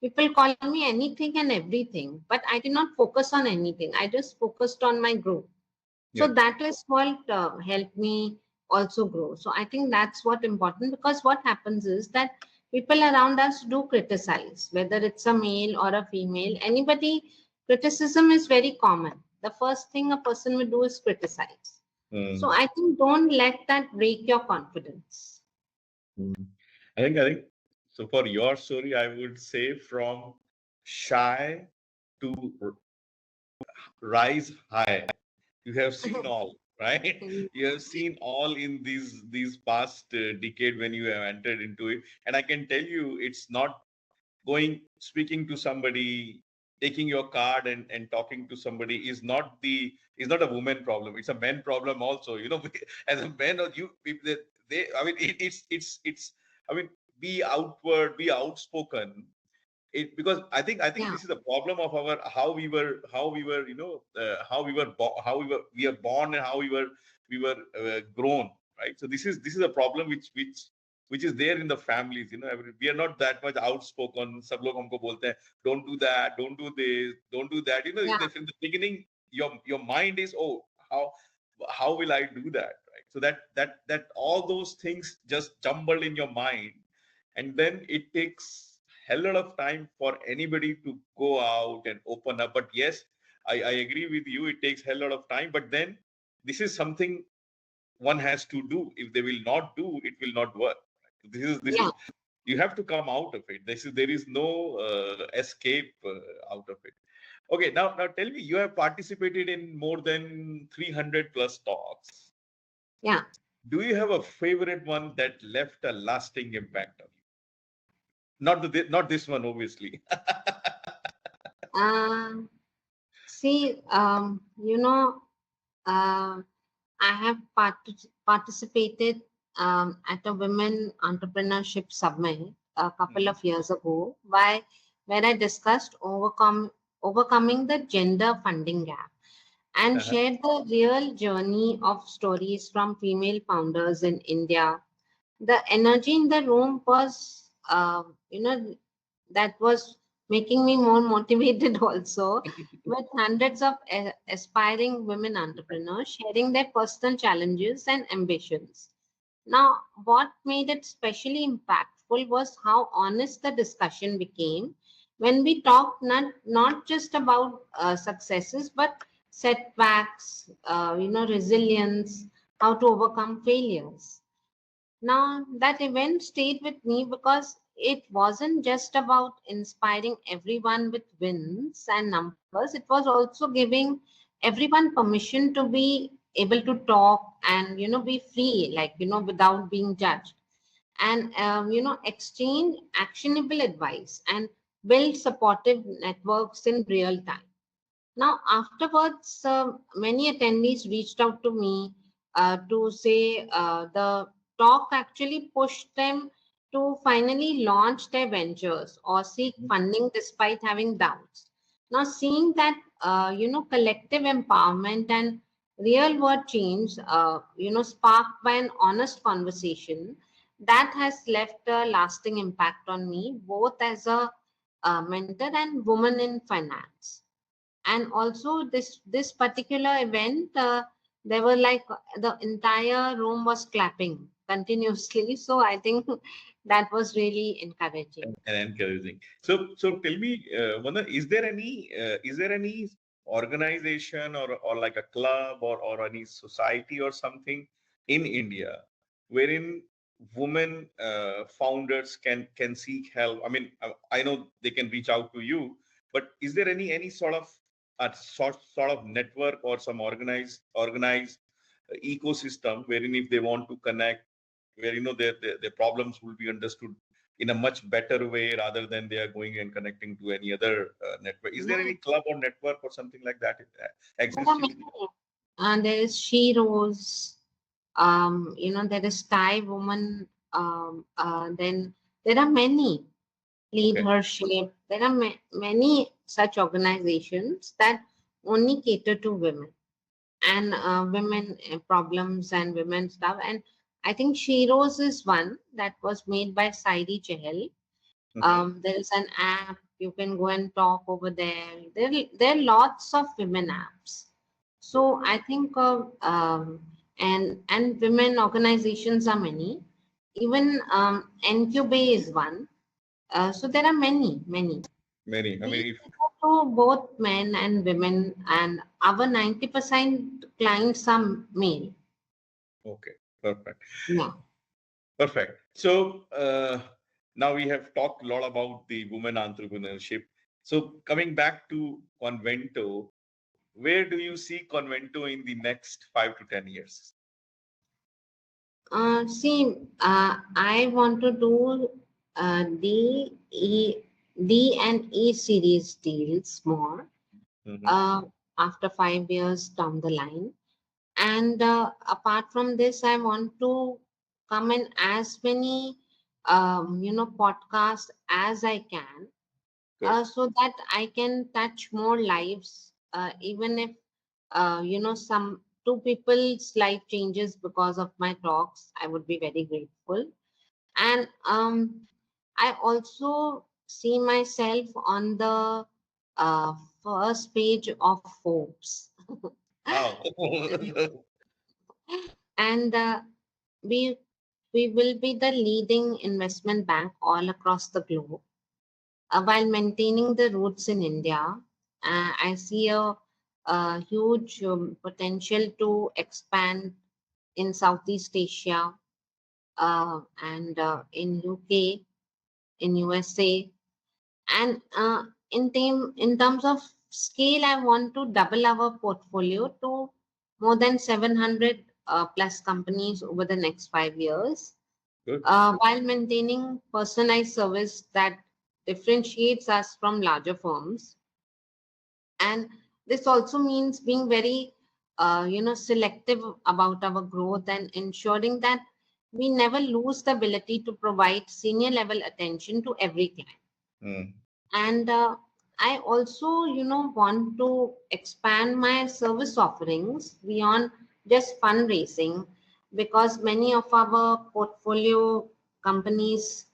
people call me anything and everything, but I did not focus on anything. I just focused on my growth. So Yeah. that is what helped me also grow. So I think that's what important, because what happens is that people around us do criticize, whether it's a male or a female, anybody, criticism is very common. The first thing a person will do is criticize. So Mm. I think don't let that break your confidence. Mm. I think so. For your story, I would say from shy to rise high. You have seen all, right? You have seen all in these past decade when you have entered into it. And I can tell you, it's not going speaking to somebody, taking your card and talking to somebody is not a woman problem. It's a man problem also. As a man, or you they I mean it's I mean, be outward, be outspoken. Because I think Yeah, this is the problem of our how we were we are born, and how we were grown, right? So this is a problem which is there in the families. I mean, we are not that much outspoken. Sab log humko bolte hain, don't do that, don't do this, don't do that. yeah, In the beginning, your mind is, oh, how how will I do that, right? So that all those things just jumbled in your mind, and then it takes hell lot of time for anybody to go out and open up. But yes, I agree with you, it takes hell lot of time, but then this is something one has to do. If they will not do, it will not work. This is yeah. you have to come out of it. There is no escape out of it. Okay, now tell me, you have participated in more than 300 plus talks. Yeah. Do you have a favorite one that left a lasting impact on you? Not this one, obviously. Um, See, uh, I have participated at a women entrepreneurship summit a couple Mhm. of years ago, where I discussed overcoming the gender funding gap and Uh-huh. shared the real journey of stories from female founders in India. The energy in the room was, that was making me more motivated also, with hundreds of aspiring women entrepreneurs sharing their personal challenges and ambitions. Now, what made it especially impactful was how honest the discussion became when we talked not just about successes, but setbacks, resilience, how to overcome failures. Now, that event stayed with me because it wasn't just about inspiring everyone with wins and numbers, it was also giving everyone permission to be able to talk and, be free, like, without being judged, and, exchange actionable advice and build supportive networks in real time. Now, afterwards, many attendees reached out to me to say the talk actually pushed them to finally launch their ventures or seek funding despite having doubts. Now, seeing that, collective empowerment and real world change, sparked by an honest conversation, that has left a lasting impact on me, both as a mentor and woman in finance. And also this particular event, there were like the entire room was clapping continuously, so I think that was really encouraging. And encouraging. So tell me, Vanda, is there any organization or like a club or any society or something in India wherein women founders can seek help? I mean, I know they can reach out to you, but is there any sort of a sort of network or some organized ecosystem wherein if they want to connect, where their problems will be understood in a much better way rather than they are going and connecting to any other network? Is there Yeah, any club or network or something like that there are exists in many. India? There is She Rose, there is Thai Woman, then there are many, Lead Okay. Her Shape. There are many such organizations that only cater to women and women problems and women stuff. And I think Shiro's is one that was made by Sairi Chehel. Hmm. There is an app you can go and talk over there. There are lots of women apps. So I think and women organizations are many. Even Ncube is one. So there are many. Many. I We mean, if cater to both men and women, and our 90% clients are male. okay, perfect, Yeah. perfect. So now we have talked a lot about the women entrepreneurship. So coming back to Convento, where do you see Convento in the next 5 to 10 years? I want to do D and E series deals more Mhm. uh, after 5 years down the line. And apart from this, I want to come in as many, podcasts as I can, Good. so that I can touch more lives, even if, some two people's life changes because of my talks, I would be very grateful. And I also see myself on the uh, first page of Forbes. Wow. And we we will be the leading investment bank all across the globe, while maintaining the roots in India. I see a huge potential to expand in Southeast Asia, and in UK, in USA, and in terms of scale, I want to double our portfolio to more than 700 plus companies over the next 5 years, Good. while maintaining personalized service that differentiates us from larger firms. And this also means being very, selective about our growth and ensuring that we never lose the ability to provide senior level attention to every client. Mm. And I also, want to expand my service offerings beyond just fundraising, because many of our portfolio companies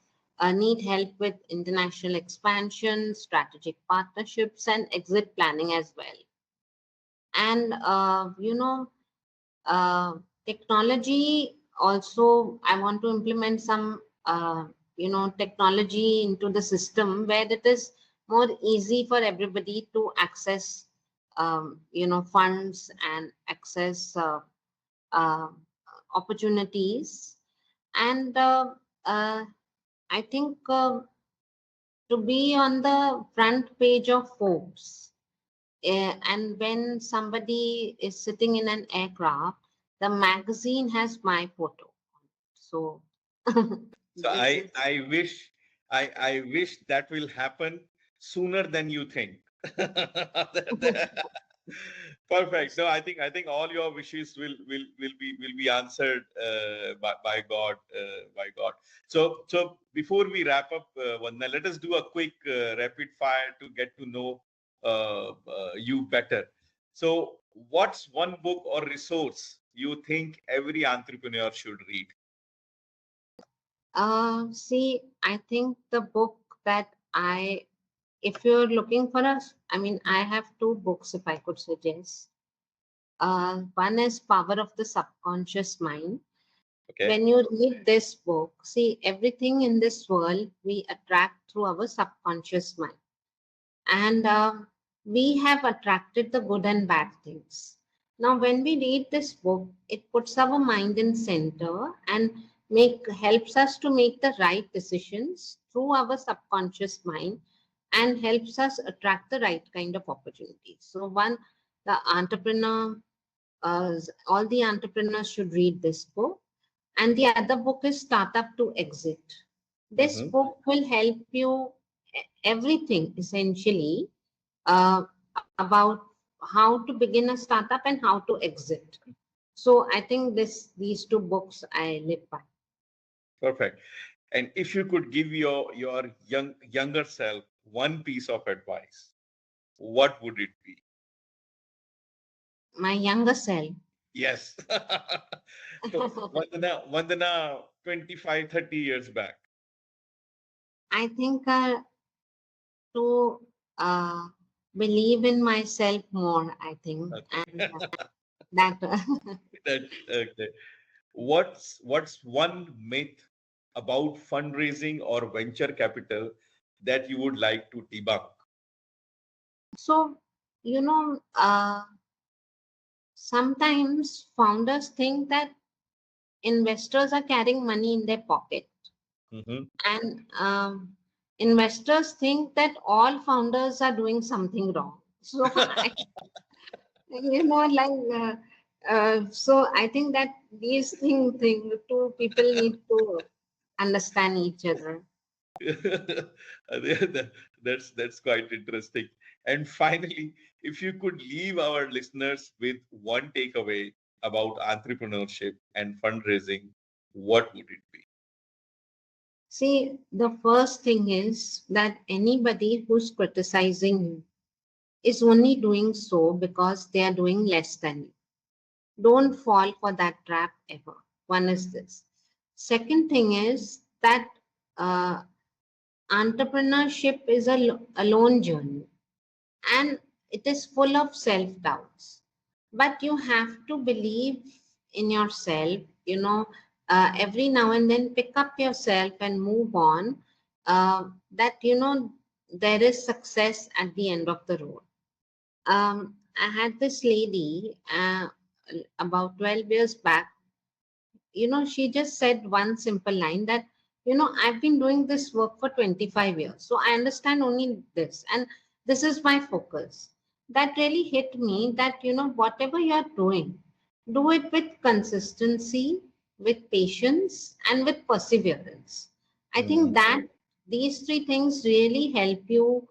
need help with international expansion, strategic partnerships, and exit planning as well. And, uh, technology also, I want to implement some, technology into the system where it is more easy for everybody to access, funds and access uh, opportunities. And uh, I think to be on the front page of Forbes. And when somebody is sitting in an aircraft, the magazine has my photo. So So this is I wish that will happen sooner than you think. Perfect. No, I think all your wishes will be answered by God. So before we wrap up, Vandana, let us do a quick rapid fire to get to know you better. So, what's one book or resource you think every entrepreneur should read? I think the book that if you're looking for us, I mean, I have two books if I could suggest. One is Power of the Subconscious Mind. Okay. When you read this book, see, everything in this world we attract through our subconscious mind. And we have attracted the good and bad things. Now, when we read this book, it puts our mind in center and make helps us to make the right decisions through our subconscious mind, and helps us attract the right kind of opportunities. So, one, the entrepreneur, all the entrepreneurs should read this book. And the other book is Startup to Exit. This Mhm. book will help you everything essentially, uh, about how to begin a startup and how to exit. So I think these two books I live by. Perfect. And if you could give your younger self one piece of advice, what would it be? My younger self, Yes. So Vandana 25, 30 years back. I think to believe in myself more. I think, and Okay. that Okay. What's one myth about fundraising or venture capital that you would like to debunk? so sometimes founders think that investors are carrying money in their pocket, Mhm. and investors think that all founders are doing something wrong. So So I think that these two people need to understand each other. That's quite interesting. And finally, if you could leave our listeners with one takeaway about entrepreneurship and fundraising, what would it be? See, the first thing is that anybody who's criticizing you is only doing so because they are doing less than you. Don't fall for that trap ever. One is this. Second thing is that uh, entrepreneurship is a lone journey, and it is full of self doubts. But you have to believe in yourself, every now and then pick up yourself and move on. That, there is success at the end of the road. I had this lady about 12 years back. She just said one simple line that, I've been doing this work for 25 years. So I understand only this. And this is my focus. That really hit me that, whatever you're doing, do it with consistency, with patience, and with perseverance. I think Mm, that these three things really help you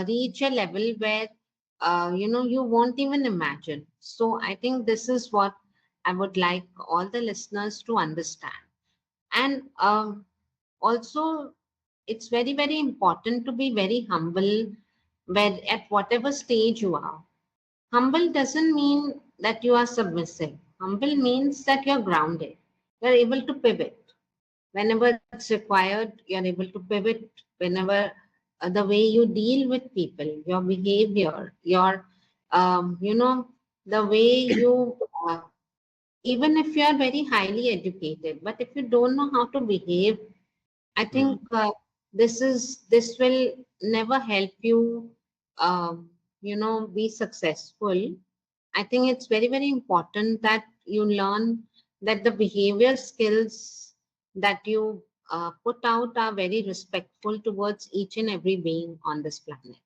reach a level where, you won't even imagine. So I think this is what I would like all the listeners to understand. And also, it's very, very important to be very humble where, at whatever stage you are. Humble doesn't mean that you are submissive. Humble means that you're grounded. You're able to pivot. Whenever it's required, you're able to pivot. Whenever the way you deal with people, your behavior, the way you even if you are very highly educated, but if you don't know how to behave, I mm. think this will never help you, be successful. I think it's very, very important that you learn that the behavior skills that you put out are very respectful towards each and every being on this planet.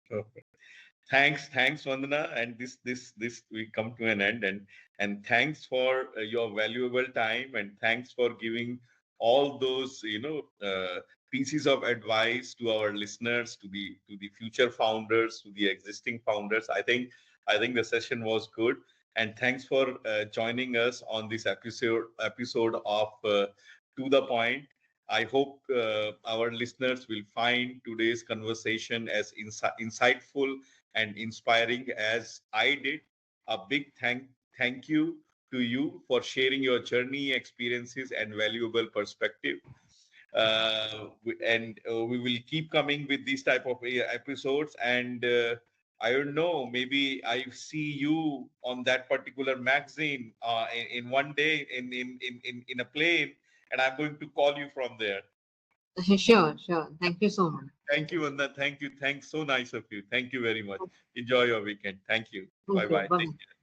Perfect. Thanks, Vandana. And this we come to an end. And thanks for your valuable time, and thanks for giving all those pieces of advice to our listeners, to the future founders, to the existing founders. I think the session was good, and thanks for joining us on this episode of To the Point. I hope our listeners will find today's conversation as insightful and inspiring as I did. A big thank you to you for sharing your journey, experiences, and valuable perspective. And we will keep coming with these type of episodes. And I don't know, maybe I see you on that particular magazine in one day in a plane, and I'm going to call you from there. Sure, sure. Thank you so much. Thank you, Vanda. Thank you. Thanks. So nice of you. Thank you very much. Enjoy your weekend. Thank you. Bye Thank you. bye. Bye. Take care.